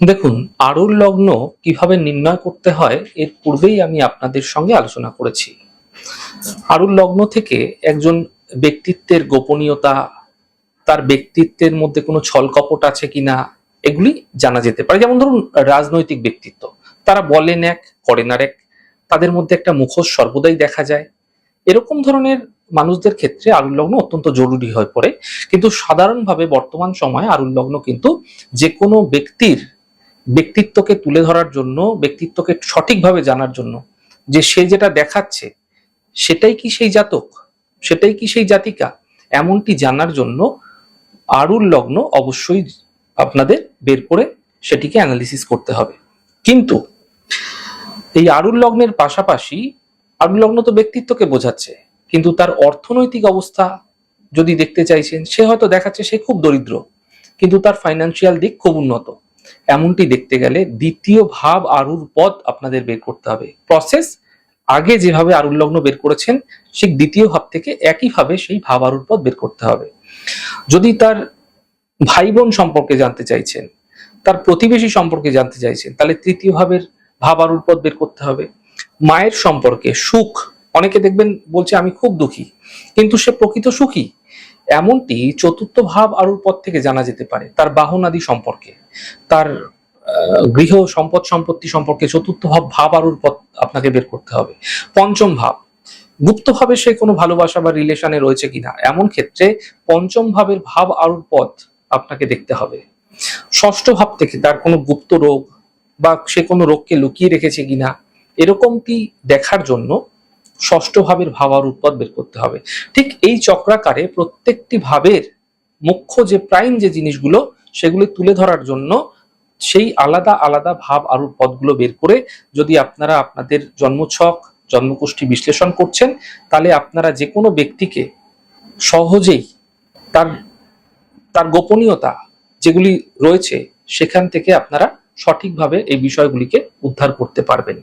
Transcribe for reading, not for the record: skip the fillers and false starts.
দেখুন, আরুর লগ্ন কিভাবে নির্ণয় করতে হয় এর পূর্বেই আমি আপনাদের সঙ্গে আলোচনা করেছি। আরুর লগ্ন থেকে একজন ব্যক্তিত্বের গোপনীয়তা, তার ব্যক্তিত্বের মধ্যে কোনো ছলকপট আছে কিনা, এগুলি জানা যেতে পারে। যেমন ধরুন, রাজনৈতিক ব্যক্তিত্ব, তারা বলেন এক, করেন আরেক, তাদের মধ্যে একটা মুখোশ সর্বদাই দেখা যায়। এরকম ধরনের মানুষদের ক্ষেত্রে আরুর লগ্ন অত্যন্ত জরুরি হয়ে পড়ে। কিন্তু সাধারণভাবে বর্তমান সময়ে আরুর লগ্ন কিন্তু যে কোনো ব্যক্তির ব্যক্তিত্বকে তুলে ধরার জন্য, ব্যক্তিত্বকে সঠিকভাবে জানার জন্য, যে সে যেটা দেখাচ্ছে সেটাই কি সেই জাতক, সেটাই কি সেই জাতিকা, এমনটি জানার জন্য আরুর লগ্ন অবশ্যই আপনাদের বের করে সেটিকে অ্যানালিসিস করতে হবে। কিন্তু এই আরুর লগ্নের পাশাপাশি, আরুর লগ্ন তো ব্যক্তিত্বকে বোঝাচ্ছে, কিন্তু তার অর্থনৈতিক অবস্থা যদি দেখতে চাইছেন, সে হয়তো দেখাচ্ছে সে খুব দরিদ্র, কিন্তু তার ফাইন্যান্সিয়াল দিক খুব উন্নত। এমনটি দেখতে গেলে দ্বিতীয় ভাব আরুর পদ আপনাদের বের করতে হবে। প্রসেস আগে যেভাবে আরুর লগ্ন বের করেছেন, ঠিক দ্বিতীয় ভাব থেকে একইভাবে সেই ভাব আরুর পদ বের করতে হবে। যদি তার ভাই বোন সম্পর্কে জানতে চাইছেন, তার প্রতিবেশী সম্পর্কে জানতে চাইছেন, তাহলে তৃতীয় ভাবের ভাব আরুর পদ বের করতে হবে। মায়ের সম্পর্কে সুখ, অনেকে দেখবেন বলছে আমি খুব দুঃখী, কিন্তু সে প্রকৃত সুখী, এমনটি চতুর্থ ভাব আরুর পদ থেকে জানা যেতে পারে। তার বাহনাদি সম্পর্কে, তার গৃহ সম্পদ সম্পত্তি সম্পর্কে চতুর্থ ভাব আরুর পদ আপনাকে বের করতে হবে। পঞ্চম ভাব, গুপ্তভাবে সে কোনো ভালোবাসা বা রিলেশনে রয়েছে কিনা, এমন ক্ষেত্রে পঞ্চম ভাবের ভাব আরুর পদ আপনাকে দেখতে হবে। ষষ্ঠ ভাব থেকে তার কোনো গুপ্ত রোগ বা সে কোনো রোগকে লুকিয়ে রেখেছে কিনা, এরকমটি দেখার জন্য ষষ্ঠ ভাবের ভাব আরুর পদ বের করতে হবে। ঠিক এই চক্রাকারে প্রত্যেকটি ভাবের মুখ্য যে প্রাইম যে জিনিসগুলো, সেগুলো তুলে ধরার জন্য সেই আলাদা আলাদা ভাব আরুর পদগুলো বের করে যদি আপনারা আপনাদের জন্মছক, জন্মকুষ্ঠী বিশ্লেষণ করছেন, তাহলে আপনারা যে কোনো ব্যক্তিকে সহজেই তার তার গোপনীয়তা যেগুলি রয়েছে সেখান থেকে আপনারা সঠিকভাবে এই বিষয়গুলিকে উদ্ধার করতে পারবেন।